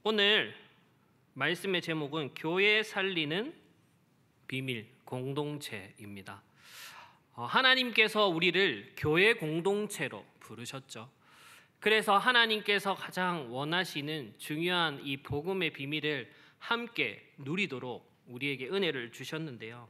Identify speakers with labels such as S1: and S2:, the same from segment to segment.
S1: 오늘 말씀의 제목은 교회 살리는 비밀 공동체입니다. 하나님께서 우리를 교회 공동체로 부르셨죠. 그래서 하나님께서 가장 원하시는 중요한 이 복음의 비밀을 함께 누리도록 우리에게 은혜를 주셨는데요.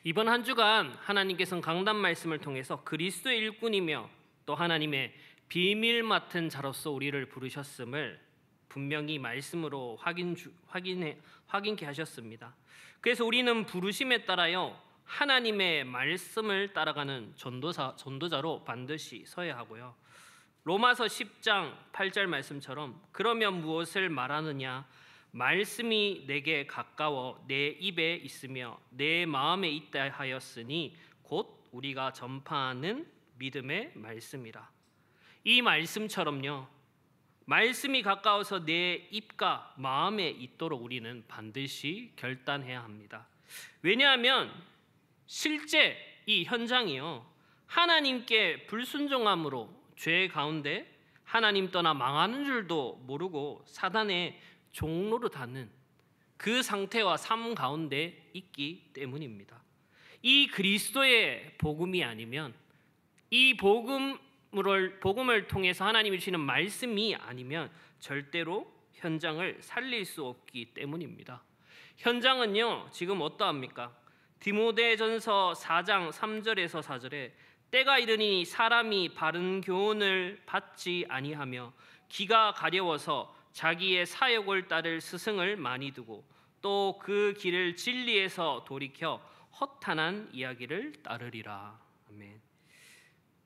S1: 이번 한 주간 하나님께서는 강단 말씀을 통해서 그리스도의 일꾼이며 또 하나님의 비밀 맡은 자로서 우리를 부르셨음을 분명히 말씀으로 확인케 하셨습니다. 그래서 우리는 부르심에 따라요 하나님의 말씀을 따라가는 전도자로 반드시 서야 하고요. 로마서 10장 8절 말씀처럼 그러면 무엇을 말하느냐? 말씀이 내게 가까워 내 입에 있으며 내 마음에 있다 하였으니 곧 우리가 전파하는 믿음의 말씀이라. 이 말씀처럼요 말씀이 가까워서 내 입과 마음에 있도록 우리는 반드시 결단해야 합니다. 왜냐하면 실제 이 현장이요 하나님께 불순종함으로 죄 가운데 하나님 떠나 망하는 줄도 모르고 사단의 종로로 닿는 그 상태와 삶 가운데 있기 때문입니다. 이 그리스도의 복음이 아니면 이 복음을 통해서 하나님이 주시는 말씀이 아니면 절대로 현장을 살릴 수 없기 때문입니다. 현장은요 지금 어떠합니까? 디모데전서 4장 3절에서 4절에 때가 이르니 사람이 바른 교훈을 받지 아니하며 기가 가려워서 자기의 사욕을 따를 스승을 많이 두고 또 그 길을 진리에서 돌이켜 허탄한 이야기를 따르리라. 아멘.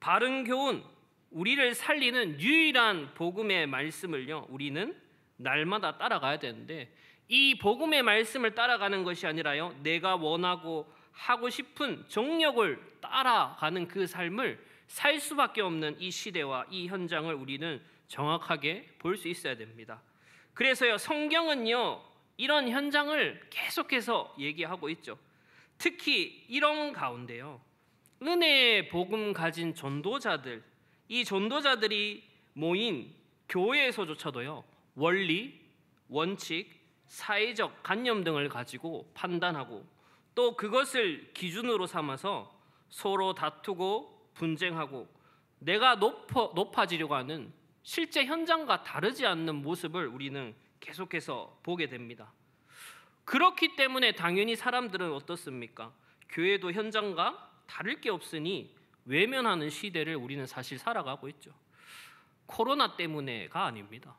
S1: 바른 교훈, 우리를 살리는 유일한 복음의 말씀을요 우리는 날마다 따라가야 되는데 이 복음의 말씀을 따라가는 것이 아니라요 내가 원하고 하고 싶은 정욕을 따라가는 그 삶을 살 수밖에 없는 이 시대와 이 현장을 우리는 정확하게 볼 수 있어야 됩니다. 그래서요 성경은요 이런 현장을 계속해서 얘기하고 있죠. 특히 이런 가운데요 은혜의 복음 가진 전도자들, 이 전도자들이 모인 교회에서조차도요 원리, 원칙, 사회적 관념 등을 가지고 판단하고 또 그것을 기준으로 삼아서 서로 다투고 분쟁하고 내가 높아지려고 하는 실제 현장과 다르지 않는 모습을 우리는 계속해서 보게 됩니다. 그렇기 때문에 당연히 사람들은 어떻습니까? 교회도 현장과 다를 게 없으니 외면하는 시대를 우리는 사실 살아가고 있죠. 코로나 때문에가 아닙니다.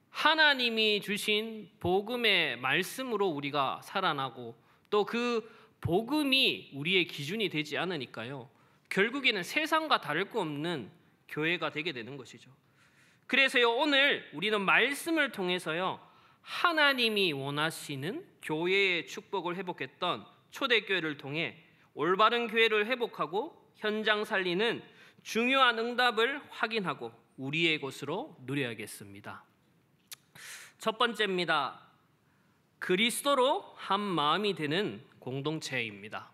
S1: 하나님이 주신 복음의 말씀으로 우리가 살아나고 또 그 복음이 우리의 기준이 되지 않으니까요 결국에는 세상과 다를 거 없는 교회가 되게 되는 것이죠. 그래서요 오늘 우리는 말씀을 통해서요 하나님이 원하시는 교회의 축복을 회복했던 초대교회를 통해 올바른 교회를 회복하고 현장 살리는 중요한 응답을 확인하고 우리의 것으로 누려야겠습니다. 첫 번째입니다. 그리스도로 한 마음이 되는 공동체입니다.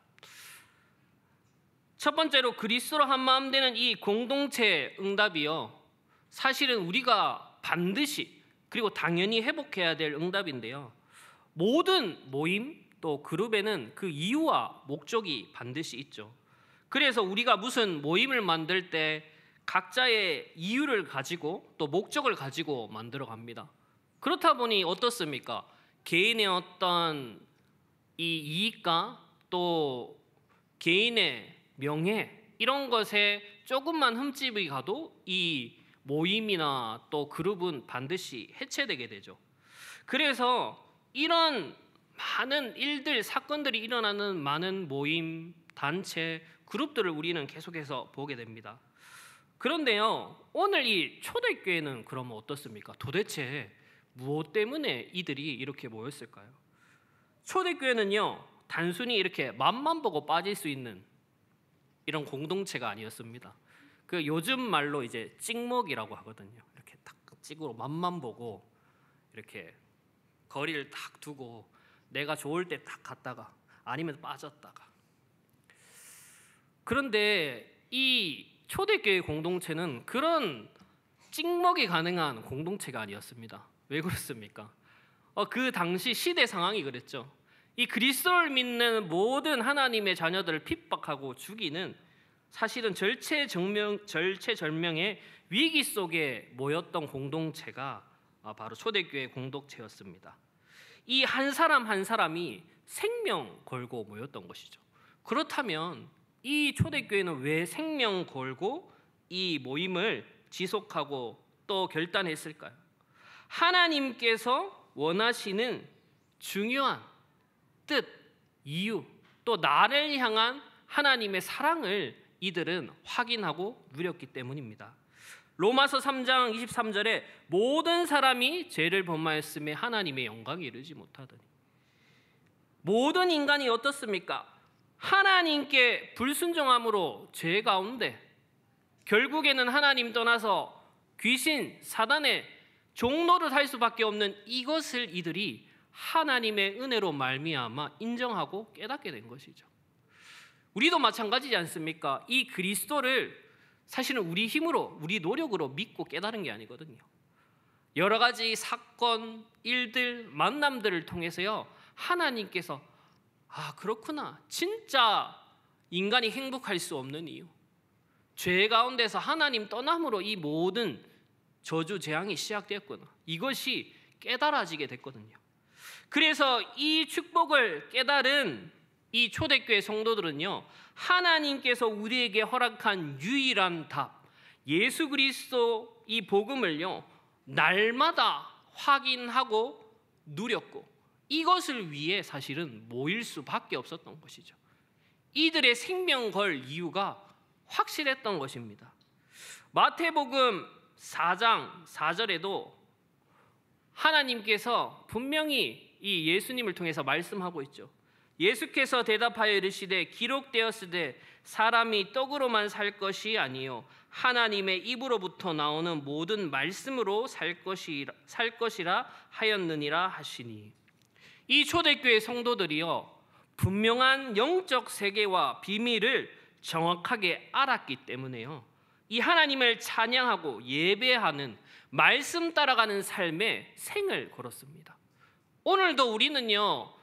S1: 첫 번째로 그리스도로 한 마음 되는 이 공동체 응답이요 사실은 우리가 반드시 그리고 당연히 회복해야 될 응답인데요 모든 모임 또 그룹에는 그 이유와 목적이 반드시 있죠. 그래서 우리가 무슨 모임을 만들 때 각자의 이유를 가지고 또 목적을 가지고 만들어 갑니다. 그렇다 보니 어떻습니까? 개인의 어떤 이 이익과 또 개인의 명예 이런 것에 조금만 흠집이 가도 이 모임이나 또 그룹은 반드시 해체되게 되죠. 그래서 이런 많은 일들, 사건들이 일어나는 많은 모임, 단체, 그룹들을 우리는 계속해서 보게 됩니다. 그런데요 오늘 이 초대교회는 그러면 어떻습니까? 도대체 무엇 때문에 이들이 이렇게 모였을까요? 초대교회는요 단순히 이렇게 맛만 보고 빠질 수 있는 이런 공동체가 아니었습니다. 그 요즘 말로 이제 찍먹이라고 하거든요. 이렇게 딱 찍으로 맛만 보고 이렇게 거리를 딱 두고 내가 좋을 때 딱 갔다가 아니면 빠졌다가. 그런데 이 초대교회 공동체는 그런 찍먹이 가능한 공동체가 아니었습니다. 왜 그렇습니까? 그 당시 시대 상황이 그랬죠. 이 그리스도를 믿는 모든 하나님의 자녀들을 핍박하고 죽이는 사실은 절체절명의 위기 속에 모였던 공동체가 바로 초대교회 공동체였습니다. 이 한 사람 한 사람이 생명 걸고 모였던 것이죠. 그렇다면 이 초대교회는 왜 생명 걸고 이 모임을 지속하고 또 결단했을까요? 하나님께서 원하시는 중요한 뜻, 이유, 또 나를 향한 하나님의 사랑을 이들은 확인하고 누렸기 때문입니다. 로마서 3장 23절에 모든 사람이 죄를 범하였음에 하나님의 영광에 이르지 못하더니, 모든 인간이 어떻습니까? 하나님께 불순종함으로 죄 가운데 결국에는 하나님 떠나서 귀신, 사단의 종노릇 할 수밖에 없는 이것을 이들이 하나님의 은혜로 말미암아 인정하고 깨닫게 된 것이죠. 우리도 마찬가지지 않습니까? 이 그리스도를 사실은 우리 힘으로, 우리 노력으로 믿고 깨달은 게 아니거든요. 여러 가지 사건, 일들, 만남들을 통해서요, 하나님께서 그렇구나, 진짜 인간이 행복할 수 없는 이유, 죄 가운데서 하나님 떠남으로 이 모든 저주 재앙이 시작되었구나, 이것이 깨달아지게 됐거든요. 그래서 이 축복을 깨달은 이 초대교회 성도들은요, 하나님께서 우리에게 허락한 유일한 답, 예수 그리스도 이 복음을요, 날마다 확인하고 누렸고, 이것을 위해 사실은 모일 수밖에 없었던 것이죠. 이들의 생명 걸 이유가 확실했던 것입니다. 마태복음 4장 4절에도 하나님께서 분명히 이 예수님을 통해서 말씀하고 있죠. 예수께서 대답하여 이르시되 기록되었으되 사람이 떡으로만 살 것이 아니요 하나님의 입으로부터 나오는 모든 말씀으로 살 것이라 하였느니라 하시니, 이 초대교회 성도들이요, 분명한 영적 세계와 비밀을 정확하게 알았기 때문에요, 이 하나님을 찬양하고 예배하는 말씀 따라가는 삶에 생을 걸었습니다. 오늘도 우리는요,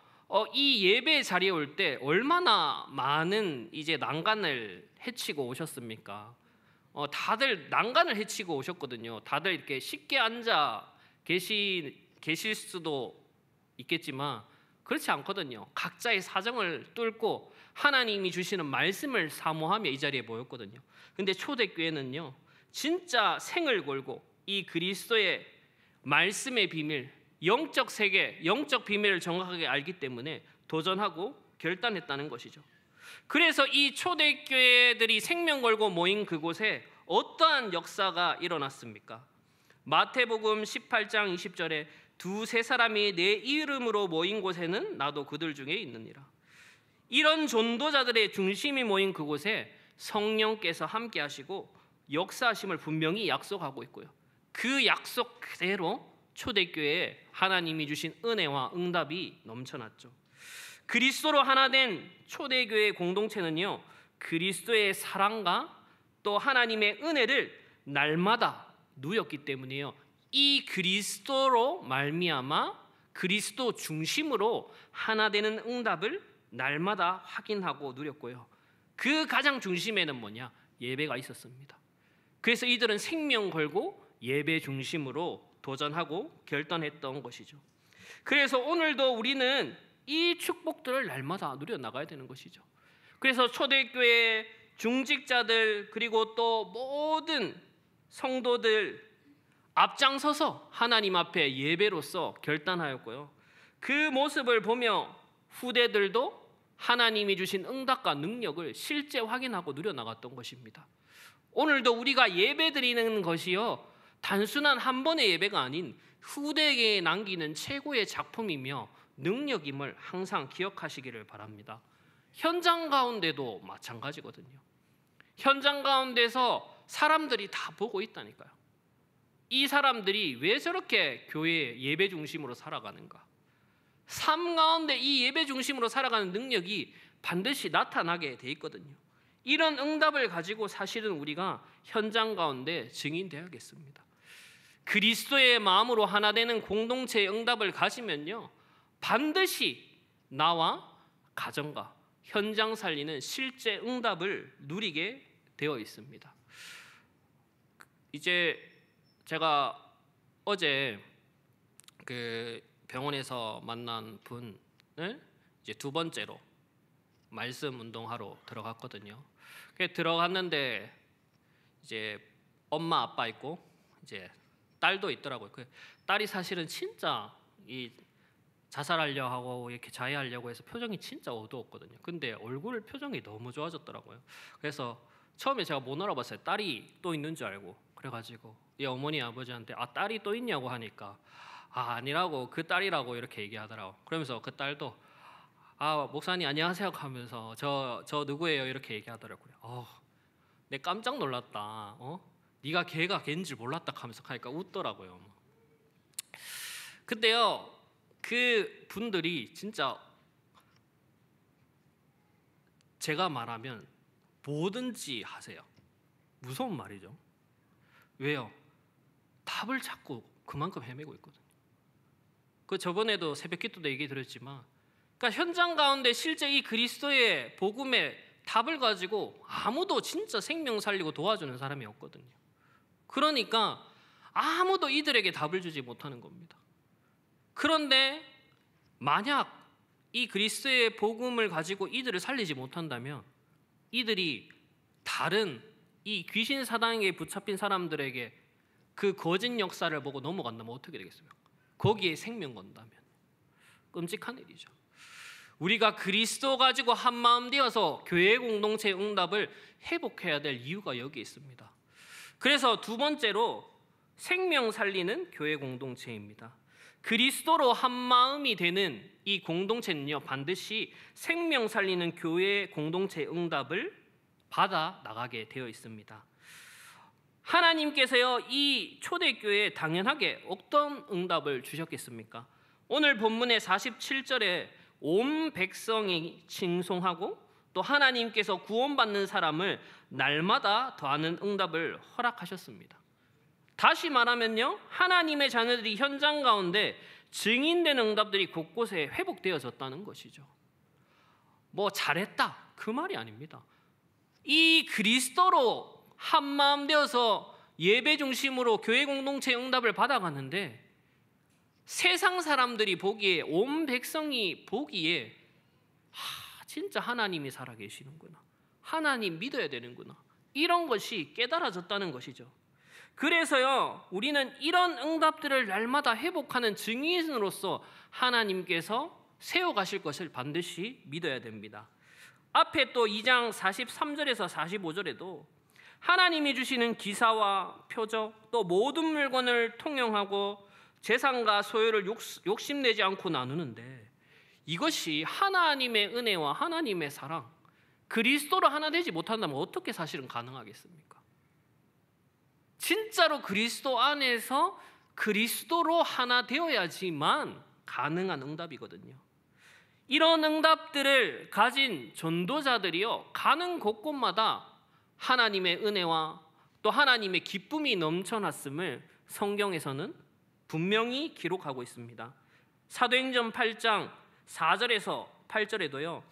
S1: 이 예배 자리에 올 때 얼마나 많은 이제 난간을 헤치고 오셨습니까? 다들 난간을 헤치고 오셨거든요. 다들 이렇게 쉽게 앉아 계실 수도 있겠지만 그렇지 않거든요. 각자의 사정을 뚫고 하나님이 주시는 말씀을 사모하며 이 자리에 모였거든요. 근데 초대교회는요, 진짜 생을 걸고 이 그리스도의 말씀의 비밀, 영적 세계, 영적 비밀을 정확하게 알기 때문에 도전하고 결단했다는 것이죠. 그래서 이 초대교회들이 생명 걸고 모인 그곳에 어떠한 역사가 일어났습니까? 마태복음 18장 20절에 두세 사람이 내 이름으로 모인 곳에는 나도 그들 중에 있느니라. 이런 전도자들의 중심이 모인 그곳에 성령께서 함께 하시고 역사하심을 분명히 약속하고 있고요, 그 약속 그대로 초대교회에 하나님이 주신 은혜와 응답이 넘쳐났죠. 그리스도로 하나 된 초대교회 공동체는요, 그리스도의 사랑과 또 하나님의 은혜를 날마다 누렸기 때문에요, 이 그리스도로 말미암아 그리스도 중심으로 하나 되는 응답을 날마다 확인하고 누렸고요, 그 가장 중심에는 뭐냐? 예배가 있었습니다. 그래서 이들은 생명 걸고 예배 중심으로 도전하고 결단했던 것이죠. 그래서 오늘도 우리는 이 축복들을 날마다 누려나가야 되는 것이죠. 그래서 초대교회 중직자들 그리고 또 모든 성도들 앞장서서 하나님 앞에 예배로서 결단하였고요, 그 모습을 보며 후대들도 하나님이 주신 응답과 능력을 실제 확인하고 누려나갔던 것입니다. 오늘도 우리가 예배드리는 것이요, 단순한 한 번의 예배가 아닌 후대에게 남기는 최고의 작품이며 능력임을 항상 기억하시기를 바랍니다. 현장 가운데도 마찬가지거든요. 현장 가운데서 사람들이 다 보고 있다니까요. 이 사람들이 왜 저렇게 교회 예배 중심으로 살아가는가? 삶 가운데 이 예배 중심으로 살아가는 능력이 반드시 나타나게 돼 있거든요. 이런 응답을 가지고 사실은 우리가 현장 가운데 증인되어야겠습니다. 그리스도의 마음으로 하나 되는 공동체의 응답을 가지면요, 반드시 나와 가정과 현장 살리는 실제 응답을 누리게 되어 있습니다. 이제 제가 어제 그 병원에서 만난 분을 이제 두 번째로 말씀 운동하러 들어갔거든요. 들어갔는데 이제 엄마 아빠 있고 이제 딸도 있더라고요. 그 딸이 사실은 진짜 이 자살하려 하고 이렇게 자해하려고 해서 표정이 진짜 어두웠거든요. 근데 얼굴 표정이 너무 좋아졌더라고요. 그래서 처음에 제가 못 알아봤어요. 딸이 또 있는 줄 알고. 그래가지고 이 어머니 아버지한테 딸이 또 있냐고 하니까 아니라고, 그 딸이라고 이렇게 얘기하더라고. 그러면서 그 딸도 목사님 안녕하세요 하면서 저 누구예요 이렇게 얘기하더라고요. 내 깜짝 놀랐다. 네가 걔가 걔인 줄 몰랐다 하면서 하니까 웃더라고요. 근데요, 그 분들이 진짜 제가 말하면 뭐든지 하세요. 무서운 말이죠. 왜요? 답을 찾고 그만큼 헤매고 있거든요. 그 저번에도 새벽 기도 때 얘기 드렸지만, 그러니까 현장 가운데 실제 이 그리스도의 복음의 답을 가지고 아무도 진짜 생명 살리고 도와주는 사람이 없거든요. 그러니까 아무도 이들에게 답을 주지 못하는 겁니다. 그런데 만약 이 그리스도의 복음을 가지고 이들을 살리지 못한다면 이들이 다른 이 귀신 사단에게 붙잡힌 사람들에게 그 거짓 역사를 보고 넘어간다면 어떻게 되겠어요? 거기에 생명 건다면 끔찍한 일이죠. 우리가 그리스도 가지고 한 마음 되어서 교회 공동체의 응답을 회복해야 될 이유가 여기 있습니다. 그래서 두 번째로 생명 살리는 교회 공동체입니다. 그리스도로 한 마음이 되는 이 공동체는요, 반드시 생명 살리는 교회 공동체의 응답을 받아 나가게 되어 있습니다. 하나님께서요, 이 초대교회에 당연하게 어떤 응답을 주셨겠습니까? 오늘 본문의 47절에 온 백성이 칭송하고 또 하나님께서 구원받는 사람을 날마다 더하는 응답을 허락하셨습니다. 다시 말하면요, 하나님의 자녀들이 현장 가운데 증인되는 응답들이 곳곳에 회복되어졌다는 것이죠. 뭐 잘했다 그 말이 아닙니다. 이 그리스도로 한마음 되어서 예배 중심으로 교회 공동체 응답을 받아가는데 세상 사람들이 보기에, 온 백성이 보기에 진짜 하나님이 살아계시는구나, 하나님 믿어야 되는구나, 이런 것이 깨달아졌다는 것이죠. 그래서요, 우리는 이런 응답들을 날마다 회복하는 증인으로서 하나님께서 세워가실 것을 반드시 믿어야 됩니다. 앞에 또 2장 43절에서 45절에도 하나님이 주시는 기사와 표적, 또 모든 물건을 통용하고 재산과 소유를 욕심내지 않고 나누는데, 이것이 하나님의 은혜와 하나님의 사랑, 그리스도로 하나 되지 못한다면 어떻게 사실은 가능하겠습니까? 진짜로 그리스도 안에서 그리스도로 하나 되어야지만 가능한 응답이거든요. 이런 응답들을 가진 전도자들이요, 가는 곳곳마다 하나님의 은혜와 또 하나님의 기쁨이 넘쳐났음을 성경에서는 분명히 기록하고 있습니다. 사도행전 8장 4절에서 8절에도요,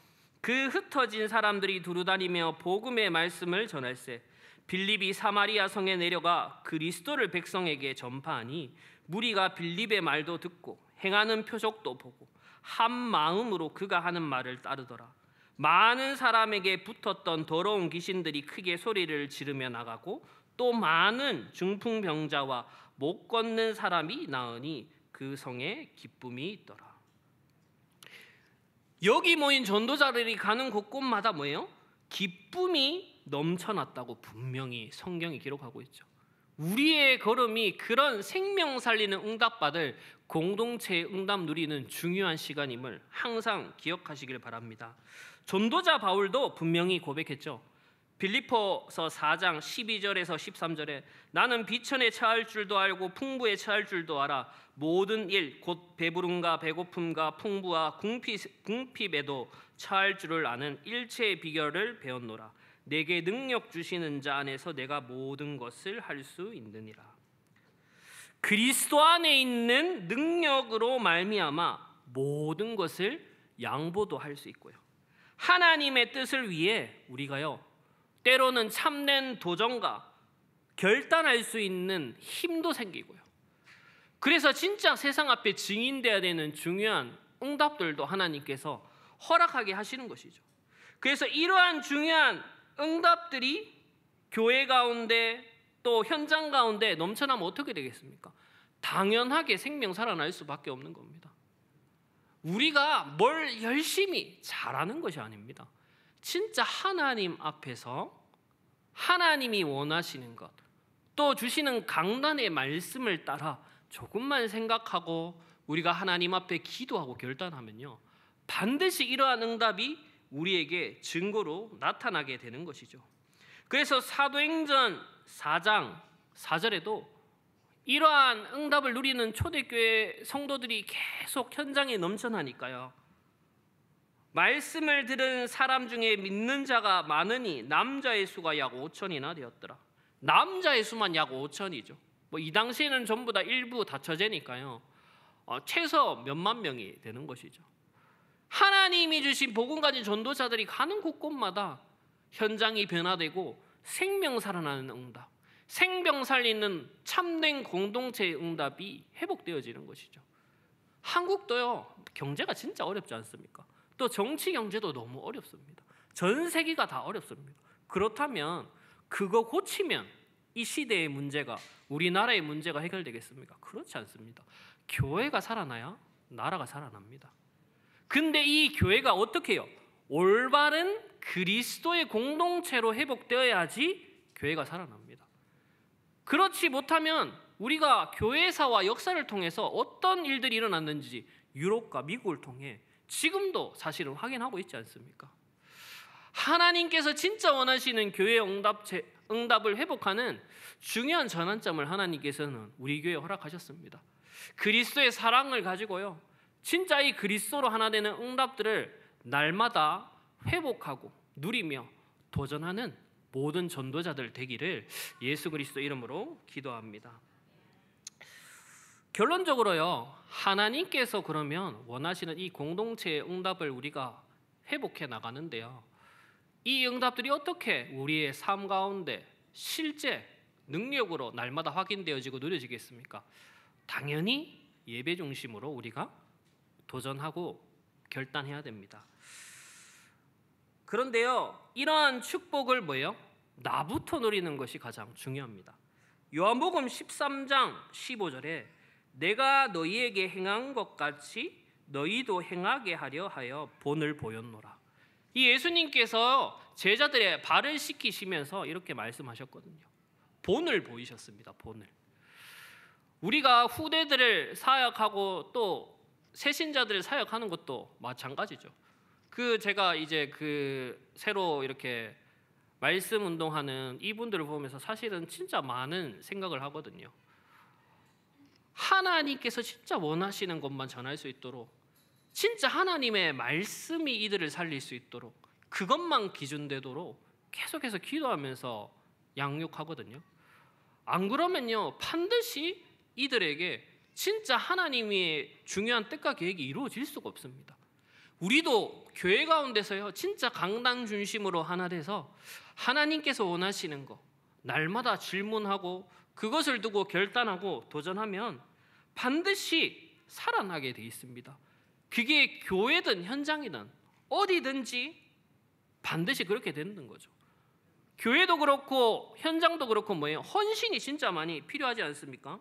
S1: 그 흩어진 사람들이 두루다니며 복음의 말씀을 전할세 빌립이 사마리아 성에 내려가 그리스도를 백성에게 전파하니 무리가 빌립의 말도 듣고 행하는 표적도 보고 한 마음으로 그가 하는 말을 따르더라. 많은 사람에게 붙었던 더러운 귀신들이 크게 소리를 지르며 나가고 또 많은 중풍병자와 못 걷는 사람이 나으니 그 성에 기쁨이 있더라. 여기 모인 전도자들이 가는 곳곳마다 뭐예요? 기쁨이 넘쳐났다고 분명히 성경이 기록하고 있죠. 우리의 걸음이 그런 생명 살리는 응답받을 공동체의 응답 누리는 중요한 시간임을 항상 기억하시길 바랍니다. 전도자 바울도 분명히 고백했죠. 빌립보서 4장 12절에서 13절에 나는 비천에 처할 줄도 알고 풍부에 처할 줄도 알아 모든 일 곧 배부름과 배고픔과 풍부와 궁핍에도 처할 줄을 아는 일체의 비결을 배웠노라. 내게 능력 주시는 자 안에서 내가 모든 것을 할 수 있느니라. 그리스도 안에 있는 능력으로 말미암아 모든 것을 양보도 할 수 있고요. 하나님의 뜻을 위해 우리가요, 때로는 참된 도전과 결단할 수 있는 힘도 생기고요. 그래서 진짜 세상 앞에 증인되어야 되는 중요한 응답들도 하나님께서 허락하게 하시는 것이죠. 그래서 이러한 중요한 응답들이 교회 가운데 또 현장 가운데 넘쳐나면 어떻게 되겠습니까? 당연하게 생명 살아날 수밖에 없는 겁니다. 우리가 뭘 열심히 잘하는 것이 아닙니다. 진짜 하나님 앞에서 하나님이 원하시는 것, 또 주시는 강단의 말씀을 따라 조금만 생각하고 우리가 하나님 앞에 기도하고 결단하면요, 반드시 이러한 응답이 우리에게 증거로 나타나게 되는 것이죠. 그래서 사도행전 4장 4절에도 이러한 응답을 누리는 초대교회 성도들이 계속 현장에 넘쳐나니까요, 말씀을 들은 사람 중에 믿는 자가 많으니 남자의 수가 약 5천이나 되었더라. 남자의 수만 약 5천이죠. 이 당시에는 전부 다 일부 다처제니까요, 최소 몇만 명이 되는 것이죠. 하나님이 주신 복음 가진 전도자들이 가는 곳곳마다 현장이 변화되고 생명 살아나는 응답, 생명 살리는 참된 공동체의 응답이 회복되어지는 것이죠. 한국도요, 경제가 진짜 어렵지 않습니까? 또 정치 경제도 너무 어렵습니다. 전 세계가 다 어렵습니다. 그렇다면 그거 고치면 이 시대의 문제가, 우리나라의 문제가 해결되겠습니까? 그렇지 않습니다. 교회가 살아나야 나라가 살아납니다. 근데 이 교회가 어떻게 해요? 올바른 그리스도의 공동체로 회복되어야지 교회가 살아납니다. 그렇지 못하면 우리가 교회사와 역사를 통해서 어떤 일들이 일어났는지 유럽과 미국을 통해 지금도 사실은 확인하고 있지 않습니까? 하나님께서 진짜 원하시는 교회의 응답을 회복하는 중요한 전환점을 하나님께서는 우리 교회에 허락하셨습니다. 그리스도의 사랑을 가지고요, 진짜 이 그리스도로 하나 되는 응답들을 날마다 회복하고 누리며 도전하는 모든 전도자들 되기를 예수 그리스도 이름으로 기도합니다. 결론적으로요, 하나님께서 그러면 원하시는 이 공동체의 응답을 우리가 회복해 나가는데요, 이 응답들이 어떻게 우리의 삶 가운데 실제 능력으로 날마다 확인되어지고 누려지겠습니까? 당연히 예배 중심으로 우리가 도전하고 결단해야 됩니다. 그런데요, 이러한 축복을 뭐예요? 나부터 누리는 것이 가장 중요합니다. 요한복음 13장 15절에 내가 너희에게 행한 것 같이 너희도 행하게 하려 하여 본을 보였노라. 이 예수님께서 제자들의 발을 씻기시면서 이렇게 말씀하셨거든요. 본을 보이셨습니다. 본을. 우리가 후대들을 사역하고 또 새신자들을 사역하는 것도 마찬가지죠. 제가 이제 새로 이렇게 말씀 운동하는 이분들을 보면서 사실은 진짜 많은 생각을 하거든요. 하나님께서 진짜 원하시는 것만 전할 수 있도록, 진짜 하나님의 말씀이 이들을 살릴 수 있도록 그것만 기준되도록 계속해서 기도하면서 양육하거든요. 안 그러면요, 반드시 이들에게 진짜 하나님의 중요한 뜻과 계획이 이루어질 수가 없습니다. 우리도 교회 가운데서요, 진짜 강단 중심으로 하나 돼서 하나님께서 원하시는 거 날마다 질문하고 그것을 두고 결단하고 도전하면 반드시 살아나게 돼 있습니다. 그게 교회든 현장이든 어디든지 반드시 그렇게 되는 거죠. 교회도 그렇고 현장도 그렇고 뭐예요? 헌신이 진짜 많이 필요하지 않습니까?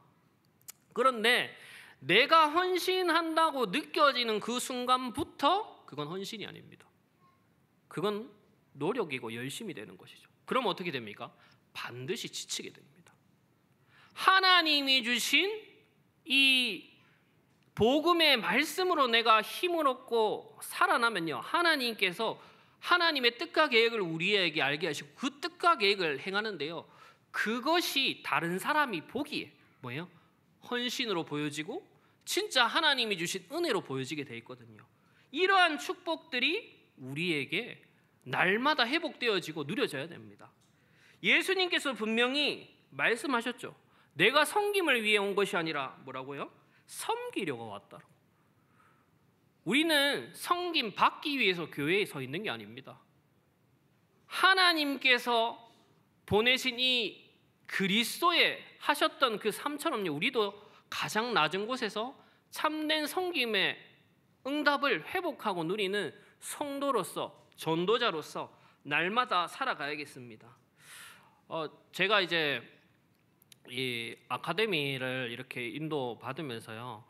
S1: 그런데 내가 헌신한다고 느껴지는 그 순간부터 그건 헌신이 아닙니다. 그건 노력이고 열심이 되는 것이죠. 그럼 어떻게 됩니까? 반드시 지치게 됩니다. 하나님이 주신 이 복음의 말씀으로 내가 힘을 얻고 살아나면요, 하나님께서 하나님의 뜻과 계획을 우리에게 알게 하시고 그 뜻과 계획을 행하는데요, 그것이 다른 사람이 보기에 뭐예요? 헌신으로 보여지고 진짜 하나님이 주신 은혜로 보여지게 돼 있거든요. 이러한 축복들이 우리에게 날마다 회복되어지고 누려져야 됩니다. 예수님께서 분명히 말씀하셨죠. 내가 섬김을 위해 온 것이 아니라 뭐라고요? 섬기려고 왔다. 우리는 섬김 받기 위해서 교회에 서 있는 게 아닙니다. 하나님께서 보내신 이 그리스도에 하셨던 그 삶처럼요, 우리도 가장 낮은 곳에서 참된 섬김의 응답을 회복하고 누리는 성도로서, 전도자로서 날마다 살아가야겠습니다. 제가 이제 이 아카데미를 이렇게 인도받으면서요,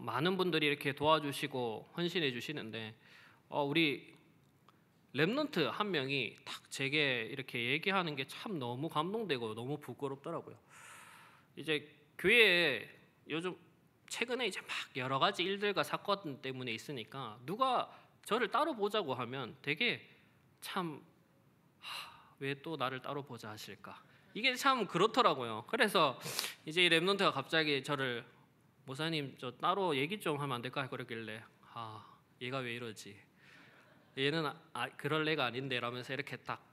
S1: 많은 분들이 이렇게 도와주시고 헌신해 주시는데, 우리 랩런트 한 명이 딱 제게 이렇게 얘기하는 게 참 너무 감동되고 너무 부끄럽더라고요. 이제 교회에 요즘 최근에 이제 막 여러 가지 일들과 사건 때문에 있으니까 누가 저를 따로 보자고 하면 되게 참 왜 또 나를 따로 보자 하실까? 이게 참 그렇더라고요. 그래서 이제 이 랩런트가 갑자기 저를 목사님 저 따로 얘기 좀 하면 안 될까? 그러길래 얘가 왜 이러지? 얘는 그럴 애가 아닌데 라면서 이렇게 딱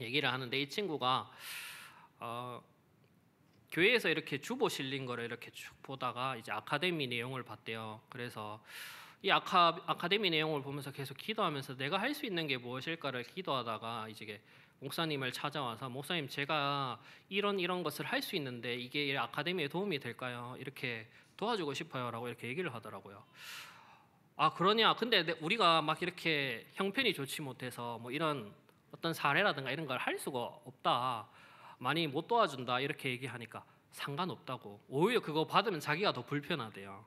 S1: 얘기를 하는데, 이 친구가 교회에서 이렇게 주보 실린 거를 이렇게 쭉 보다가 이제 아카데미 내용을 봤대요. 그래서 이 아카데미 내용을 보면서 계속 기도하면서 내가 할 수 있는 게 무엇일까를 기도하다가 이제 목사님을 찾아와서, 목사님 제가 이런 것을 할 수 있는데 이게 아카데미에 도움이 될까요? 이렇게 도와주고 싶어요라고 이렇게 얘기를 하더라고요. 그러냐? 근데 우리가 막 이렇게 형편이 좋지 못해서 뭐 이런 어떤 사례라든가 이런 걸 할 수가 없다, 많이 못 도와준다 이렇게 얘기하니까 상관없다고, 오히려 그거 받으면 자기가 더 불편하대요.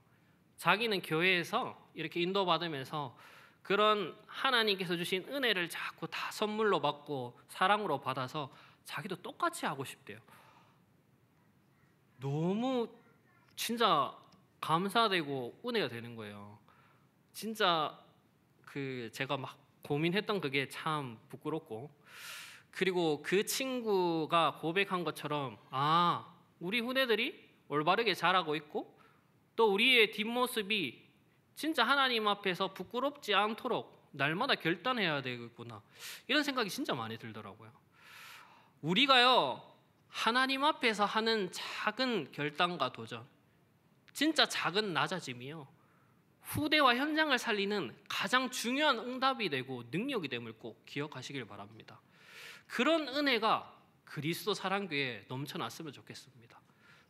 S1: 자기는 교회에서 이렇게 인도받으면서 그런 하나님께서 주신 은혜를 자꾸 다 선물로 받고 사랑으로 받아서 자기도 똑같이 하고 싶대요. 너무 진짜 감사되고 은혜가 되는 거예요. 진짜 제가 막 고민했던 그게 참 부끄럽고, 그리고 그 친구가 고백한 것처럼 우리 후대들이 올바르게 자라고 있고 또 우리의 뒷모습이 진짜 하나님 앞에서 부끄럽지 않도록 날마다 결단해야 되겠구나, 이런 생각이 진짜 많이 들더라고요. 우리가요, 하나님 앞에서 하는 작은 결단과 도전, 진짜 작은 낮아짐이요, 후대와 현장을 살리는 가장 중요한 응답이 되고 능력이 됨을 꼭 기억하시길 바랍니다. 그런 은혜가 그리스도 사랑교회에 넘쳐났으면 좋겠습니다.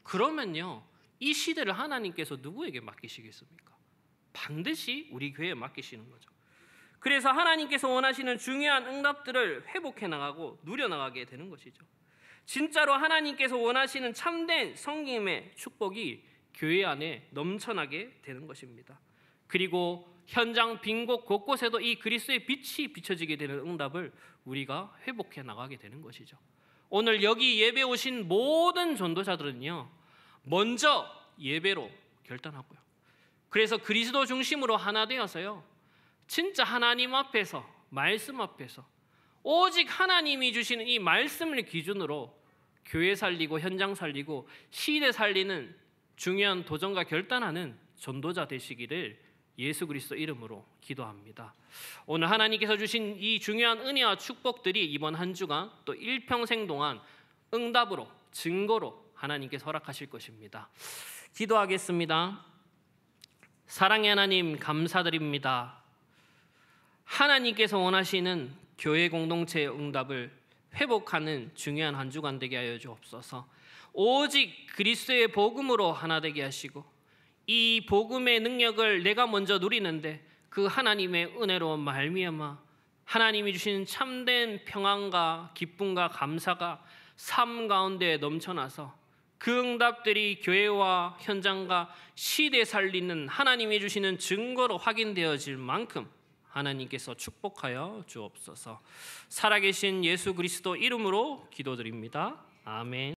S1: 그러면요, 이 시대를 하나님께서 누구에게 맡기시겠습니까? 반드시 우리 교회에 맡기시는 거죠. 그래서 하나님께서 원하시는 중요한 응답들을 회복해 나가고 누려나가게 되는 것이죠. 진짜로 하나님께서 원하시는 참된 섬김의 축복이 교회 안에 넘쳐나게 되는 것입니다. 그리고 현장 빈곳 곳곳에도 이 그리스도의 빛이 비춰지게 되는 응답을 우리가 회복해 나가게 되는 것이죠. 오늘 여기 예배 오신 모든 전도자들은요, 먼저 예배로 결단하고요, 그래서 그리스도 중심으로 하나 되어서요, 진짜 하나님 앞에서, 말씀 앞에서 오직 하나님이 주시는 이 말씀을 기준으로 교회 살리고 현장 살리고 시대 살리는 중요한 도전과 결단하는 전도자 되시기를 예수 그리스도 이름으로 기도합니다. 오늘 하나님께서 주신 이 중요한 은혜와 축복들이 이번 한 주간 또 일평생 동안 응답으로, 증거로 하나님께서 허락하실 것입니다. 기도하겠습니다. 사랑의 하나님, 감사드립니다. 하나님께서 원하시는 교회 공동체의 응답을 회복하는 중요한 한 주간 되게 하여 주옵소서. 오직 그리스도의 복음으로 하나 되게 하시고 이 복음의 능력을 내가 먼저 누리는데 그 하나님의 은혜로 말미암아 하나님이 주신 참된 평안과 기쁨과 감사가 삶 가운데 넘쳐나서 그 응답들이 교회와 현장과 시대 살리는 하나님이 주시는 증거로 확인되어질 만큼 하나님께서 축복하여 주옵소서. 살아계신 예수 그리스도 이름으로 기도드립니다. 아멘.